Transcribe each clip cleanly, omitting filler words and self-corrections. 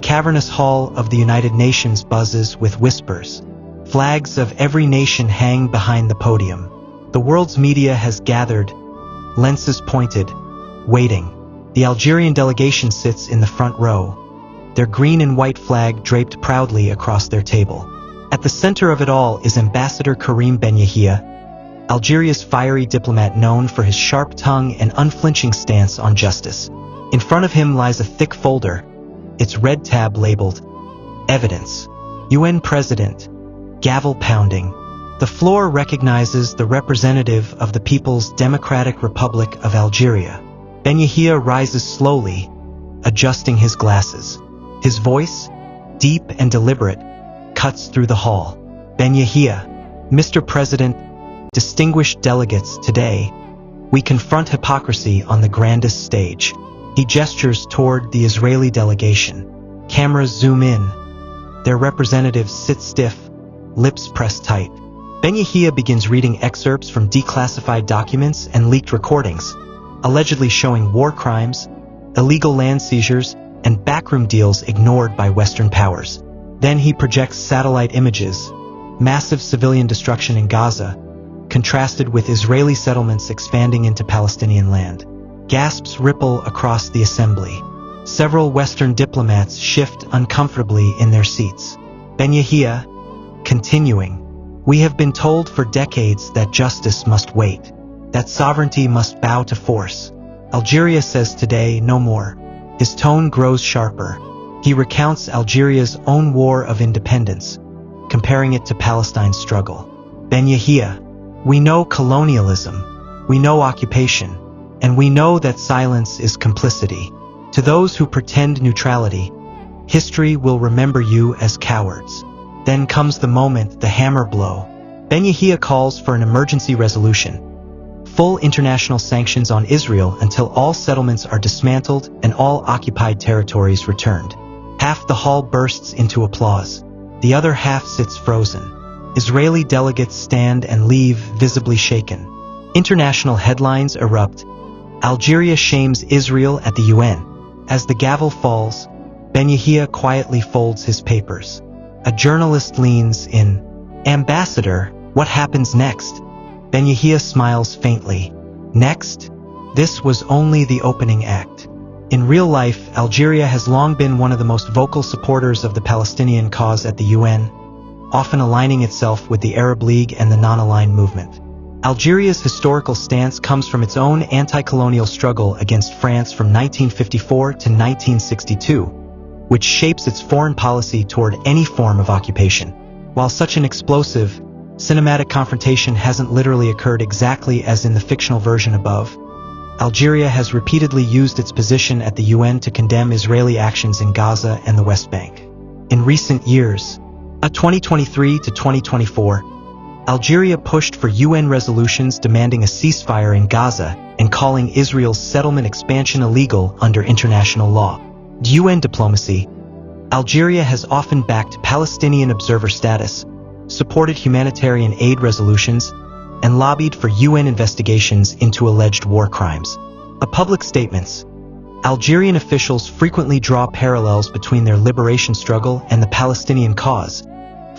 cavernous hall of the United Nations buzzes with whispers. Flags of every nation hang behind the podium. The world's media has gathered, lenses pointed, waiting. The Algerian delegation sits in the front row, their green and white flag draped proudly across their table. At the center of it all is Ambassador Karim Ben Yahia, Algeria's fiery diplomat known for his sharp tongue and unflinching stance on justice. In front of him lies a thick folder, its red tab labeled, Evidence. UN President. Gavel pounding. The floor recognizes the representative of the People's Democratic Republic of Algeria. Ben Yahia rises slowly, adjusting his glasses. His voice, deep and deliberate, cuts through the hall. Ben Yahia, Mr. President, distinguished delegates, today, we confront hypocrisy on the grandest stage. He gestures toward the Israeli delegation. Cameras zoom in. Their representatives sit stiff, lips pressed tight. Ben Yahia begins reading excerpts from declassified documents and leaked recordings, allegedly showing war crimes, illegal land seizures, and backroom deals ignored by Western powers. Then he projects satellite images, massive civilian destruction in Gaza, contrasted with Israeli settlements expanding into Palestinian land. Gasps ripple across the assembly. Several Western diplomats shift uncomfortably in their seats. Ben Yahia, continuing, we have been told for decades that justice must wait, that sovereignty must bow to force. Algeria says today no more. His tone grows sharper. He recounts Algeria's own war of independence, comparing it to Palestine's struggle. Ben Yahia, we know colonialism, we know occupation, and we know that silence is complicity. To those who pretend neutrality, history will remember you as cowards. Then comes the moment, the hammer blow. Ben Yahia calls for an emergency resolution. Full international sanctions on Israel until all settlements are dismantled and all occupied territories returned. Half the hall bursts into applause. The other half sits frozen. Israeli delegates stand and leave, visibly shaken. International headlines erupt. Algeria shames Israel at the UN. As the gavel falls, Ben Yahia quietly folds his papers. A journalist leans in. Ambassador, what happens next? Ben Yahia smiles faintly. Next? This was only the opening act. In real life, Algeria has long been one of the most vocal supporters of the Palestinian cause at the UN, often aligning itself with the Arab League and the non-aligned movement. Algeria's historical stance comes from its own anti-colonial struggle against France from 1954 to 1962, which shapes its foreign policy toward any form of occupation. While such an explosive, cinematic confrontation hasn't literally occurred exactly as in the fictional version above, Algeria has repeatedly used its position at the UN to condemn Israeli actions in Gaza and the West Bank. In recent years, 2023 to 2024, Algeria pushed for UN resolutions demanding a ceasefire in Gaza and calling Israel's settlement expansion illegal under international law. UN diplomacy. Algeria has often backed Palestinian observer status, supported humanitarian aid resolutions, and lobbied for UN investigations into alleged war crimes. Public statements. Algerian officials frequently draw parallels between their liberation struggle and the Palestinian cause,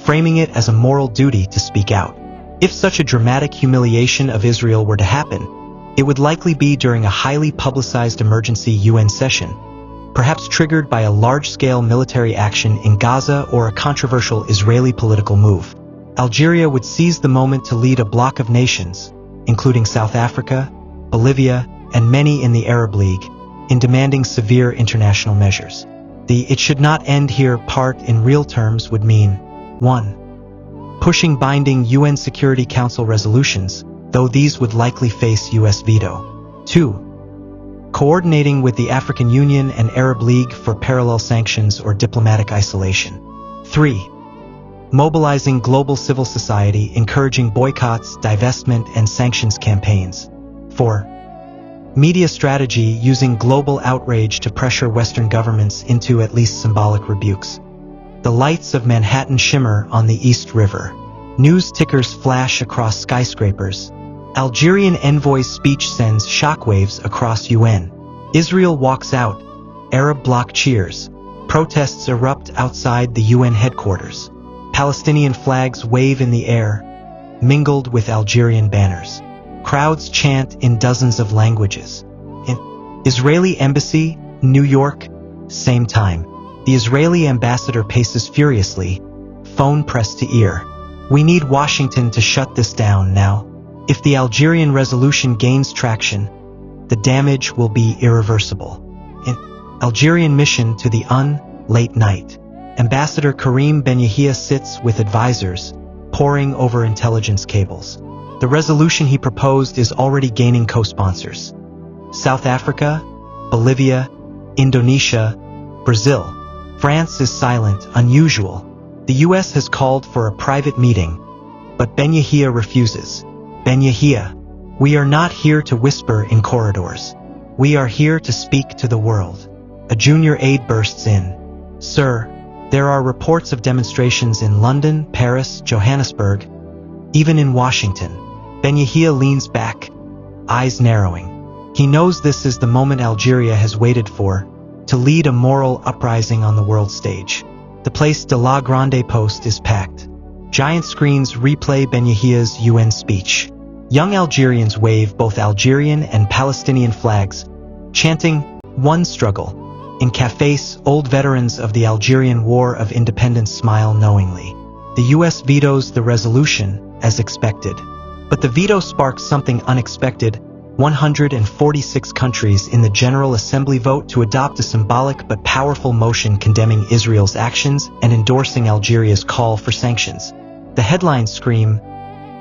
framing it as a moral duty to speak out. If such a dramatic humiliation of Israel were to happen, it would likely be during a highly publicized emergency UN session, perhaps triggered by a large-scale military action in Gaza or a controversial Israeli political move. Algeria would seize the moment to lead a bloc of nations, including South Africa, Bolivia, and many in the Arab League, in demanding severe international measures. The "it should not end here" part in real terms would mean 1. Pushing binding UN Security Council resolutions, though these would likely face US veto. 2. Coordinating with the African Union and Arab League for parallel sanctions or diplomatic isolation. 3. Mobilizing global civil society, encouraging boycotts, divestment, and sanctions campaigns. 4. Media strategy, using global outrage to pressure Western governments into at least symbolic rebukes. The lights of Manhattan shimmer on the East River. News tickers flash across skyscrapers. Algerian envoy's speech sends shockwaves across UN. Israel walks out. Arab bloc cheers. Protests erupt outside the UN headquarters. Palestinian flags wave in the air, mingled with Algerian banners. Crowds chant in dozens of languages. In Israeli embassy, New York, same time. The Israeli ambassador paces furiously, phone pressed to ear. We need Washington to shut this down now. If the Algerian resolution gains traction, the damage will be irreversible. In Algerian mission to the late night. Ambassador Karim Ben Yahia sits with advisors, poring over intelligence cables. The resolution he proposed is already gaining co-sponsors. South Africa, Bolivia, Indonesia, Brazil. France is silent, unusual. The US has called for a private meeting, but Ben Yahia refuses. Ben Yahia, we are not here to whisper in corridors. We are here to speak to the world. A junior aide bursts in. Sir, there are reports of demonstrations in London, Paris, Johannesburg, even in Washington. Ben Yahia leans back, eyes narrowing. He knows this is the moment Algeria has waited for, to lead a moral uprising on the world stage. The Place de la Grande Poste is packed. Giant screens replay Ben Yahia's UN speech. Young Algerians wave both Algerian and Palestinian flags, chanting, "One struggle." In cafes, old veterans of the Algerian War of Independence smile knowingly. The US vetoes the resolution, as expected. But the veto sparks something unexpected. 146 countries in the General Assembly vote to adopt a symbolic but powerful motion condemning Israel's actions and endorsing Algeria's call for sanctions. The headlines scream,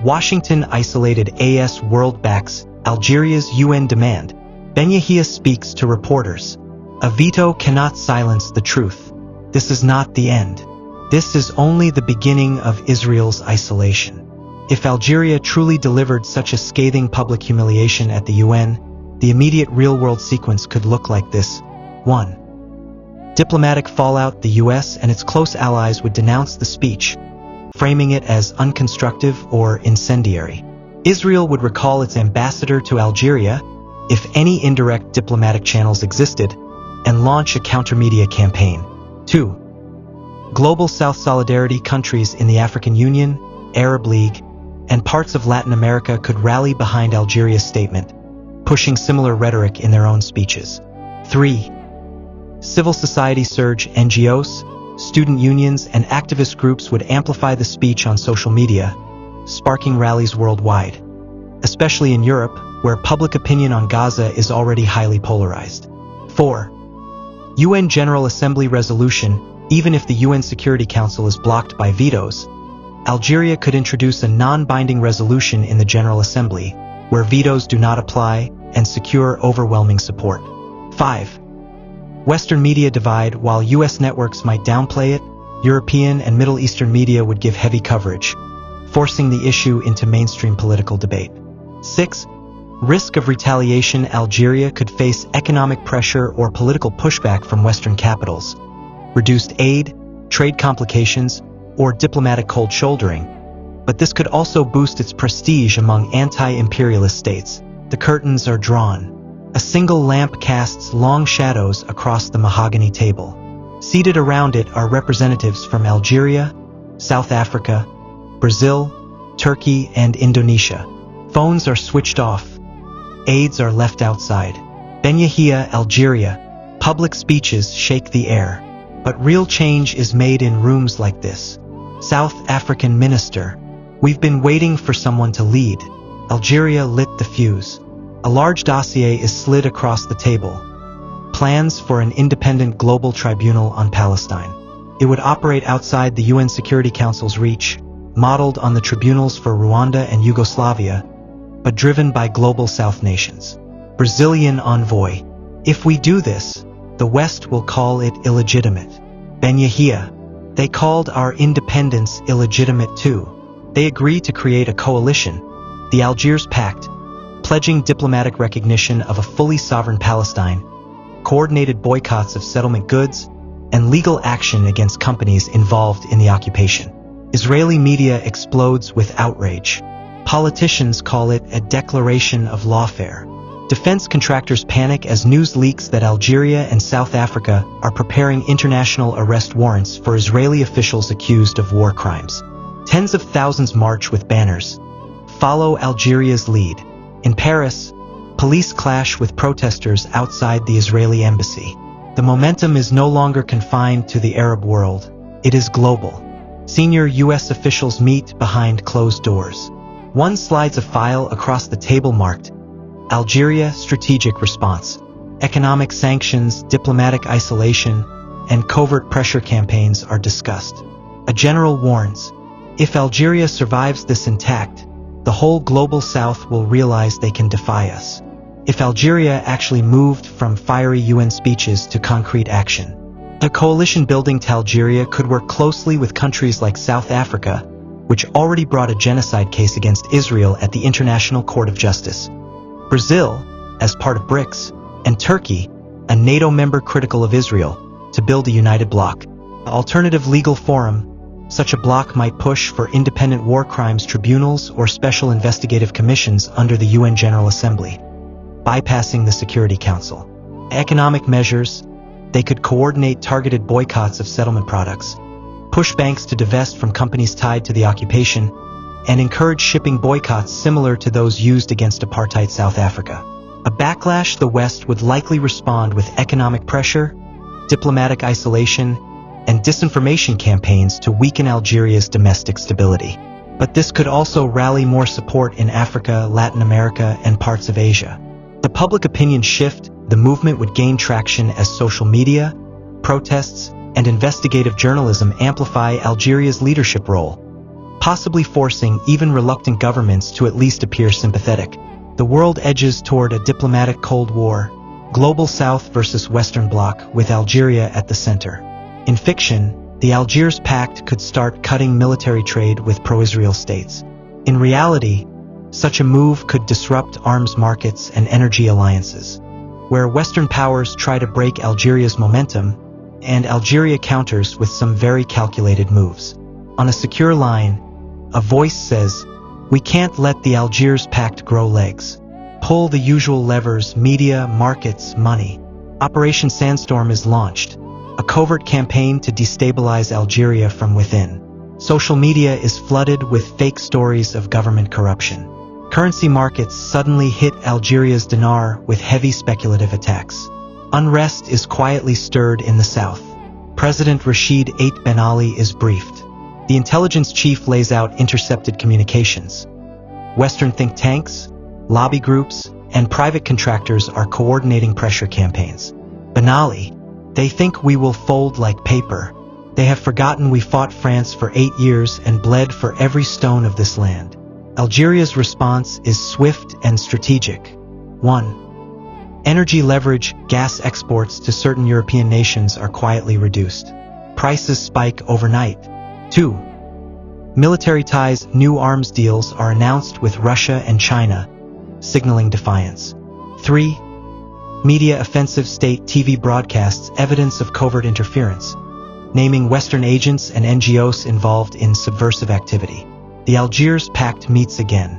Washington isolated AS world backs Algeria's UN demand. Ben Yahia speaks to reporters. A veto cannot silence the truth. This is not the end. This is only the beginning of Israel's isolation. If Algeria truly delivered such a scathing public humiliation at the UN, the immediate real-world sequence could look like this. 1. Diplomatic fallout. The US and its close allies would denounce the speech, framing it as unconstructive or incendiary. Israel would recall its ambassador to Algeria, if any indirect diplomatic channels existed, and launch a counter-media campaign. 2. Global South solidarity. Countries in the African Union, Arab League, and parts of Latin America could rally behind Algeria's statement, pushing similar rhetoric in their own speeches. 3. Civil society surge. NGOs, student unions, and activist groups would amplify the speech on social media, sparking rallies worldwide, especially in Europe, where public opinion on Gaza is already highly polarized. 4. UN General Assembly resolution. Even if the UN Security Council is blocked by vetoes, Algeria could introduce a non-binding resolution in the General Assembly, where vetoes do not apply, and secure overwhelming support. 5. Western media divide. While US networks might downplay it, European and Middle Eastern media would give heavy coverage, forcing the issue into mainstream political debate. 6. Risk of retaliation. Algeria could face economic pressure or political pushback from Western capitals, reduced aid, trade complications, or diplomatic cold shouldering. But this could also boost its prestige among anti-imperialist states. The curtains are drawn. A single lamp casts long shadows across the mahogany table. Seated around it are representatives from Algeria, South Africa, Brazil, Turkey, and Indonesia. Phones are switched off. Aides are left outside. Ben Yahia, Algeria. Public speeches shake the air. But real change is made in rooms like this. South African minister. We've been waiting for someone to lead. Algeria lit the fuse. A large dossier is slid across the table. Plans for an independent global tribunal on Palestine. It would operate outside the UN Security Council's reach, modeled on the tribunals for Rwanda and Yugoslavia, but driven by global South nations. Brazilian envoy. If we do this, the West will call it illegitimate. Ben Yahia. They called our independence illegitimate too. They agreed to create a coalition, the Algiers Pact, pledging diplomatic recognition of a fully sovereign Palestine, coordinated boycotts of settlement goods, and legal action against companies involved in the occupation. Israeli media explodes with outrage. Politicians call it a declaration of lawfare. Defense contractors panic as news leaks that Algeria and South Africa are preparing international arrest warrants for Israeli officials accused of war crimes. Tens of thousands march with banners. Follow Algeria's lead. In Paris, police clash with protesters outside the Israeli embassy. The momentum is no longer confined to the Arab world. It is global. Senior U.S. officials meet behind closed doors. One slides a file across the table marked Algeria Strategic Response. Economic sanctions, diplomatic isolation, and covert pressure campaigns are discussed. A general warns, if Algeria survives this intact, the whole global South will realize they can defy us. If Algeria actually moved from fiery UN speeches to concrete action, a coalition building to Algeria could work closely with countries like South Africa, which already brought a genocide case against Israel at the International Court of Justice. Brazil, as part of BRICS, and Turkey, a NATO member critical of Israel, to build a united bloc. Alternative legal forum, such a bloc might push for independent war crimes tribunals or special investigative commissions under the UN General Assembly, bypassing the Security Council. Economic measures, they could coordinate targeted boycotts of settlement products, push banks to divest from companies tied to the occupation, and encourage shipping boycotts similar to those used against apartheid South Africa. A backlash the West would likely respond with economic pressure, diplomatic isolation, and disinformation campaigns to weaken Algeria's domestic stability. But this could also rally more support in Africa, Latin America, and parts of Asia. The public opinion shift, the movement would gain traction as social media, protests, and investigative journalism amplify Algeria's leadership role, possibly forcing even reluctant governments to at least appear sympathetic. The world edges toward a diplomatic Cold War, global South versus Western bloc, with Algeria at the center. In fiction, the Algiers Pact could start cutting military trade with pro-Israel states. In reality, such a move could disrupt arms markets and energy alliances, where Western powers try to break Algeria's momentum, and Algeria counters with some very calculated moves. On a secure line, a voice says, "We can't let the Algiers Pact grow legs. Pull the usual levers: media, markets, money." Operation Sandstorm is launched, a covert campaign to destabilize Algeria from within. Social media is flooded with fake stories of government corruption. Currency markets suddenly hit Algeria's dinar with heavy speculative attacks. Unrest is quietly stirred in the south. President Rashid Ben Ali is briefed. The intelligence chief lays out intercepted communications. Western think tanks, lobby groups, and private contractors are coordinating pressure campaigns. Ben Ali, they think we will fold like paper. They have forgotten we fought France for 8 years and bled for every stone of this land. Algeria's response is swift and strategic. 1. Energy leverage: gas exports to certain European nations are quietly reduced. Prices spike overnight. 2. Military ties: new arms deals are announced with Russia and China, signaling defiance. 3. Media offensive: state TV broadcasts evidence of covert interference, naming Western agents and NGOs involved in subversive activity. The Algiers Pact meets again.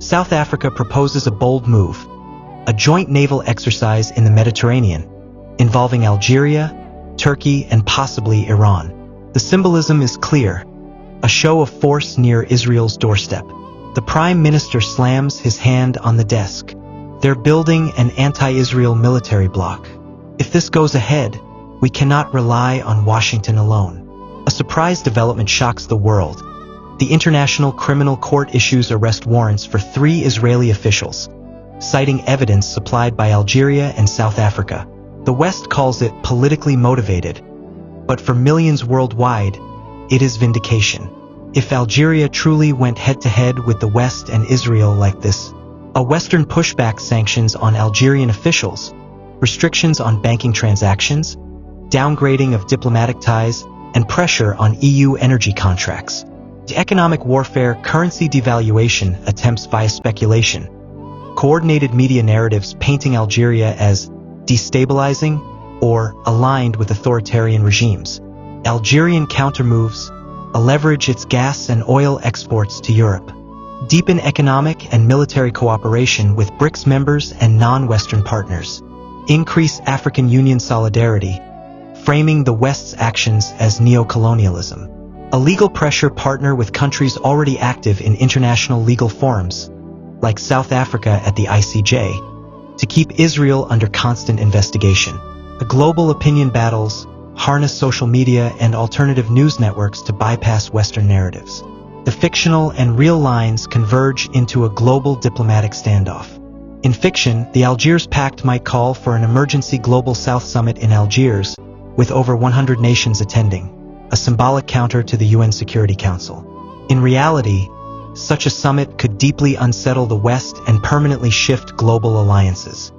South Africa proposes a bold move, a joint naval exercise in the Mediterranean, involving Algeria, Turkey, and possibly Iran. The symbolism is clear, a show of force near Israel's doorstep. The Prime Minister slams his hand on the desk. They're building an anti-Israel military bloc. If this goes ahead, we cannot rely on Washington alone. A surprise development shocks the world. The International Criminal Court issues arrest warrants for 3 Israeli officials, citing evidence supplied by Algeria and South Africa. The West calls it politically motivated, but for millions worldwide, it is vindication. If Algeria truly went head-to-head with the West and Israel like this, a Western pushback: sanctions on Algerian officials, restrictions on banking transactions, downgrading of diplomatic ties, and pressure on EU energy contracts. Economic warfare: currency devaluation attempts via speculation, coordinated media narratives painting Algeria as destabilizing or aligned with authoritarian regimes. Algerian countermoves: leverage its gas and oil exports to Europe. Deepen economic and military cooperation with BRICS members and non-Western partners. Increase African Union solidarity, framing the West's actions as neo-colonialism. A legal pressure partner with countries already active in international legal forums, like South Africa at the ICJ, to keep Israel under constant investigation. The global opinion battles harness social media and alternative news networks to bypass Western narratives. The fictional and real lines converge into a global diplomatic standoff. In fiction, the Algiers Pact might call for an emergency Global South Summit in Algiers, with over 100 nations attending, a symbolic counter to the UN Security Council. In reality, such a summit could deeply unsettle the West and permanently shift global alliances.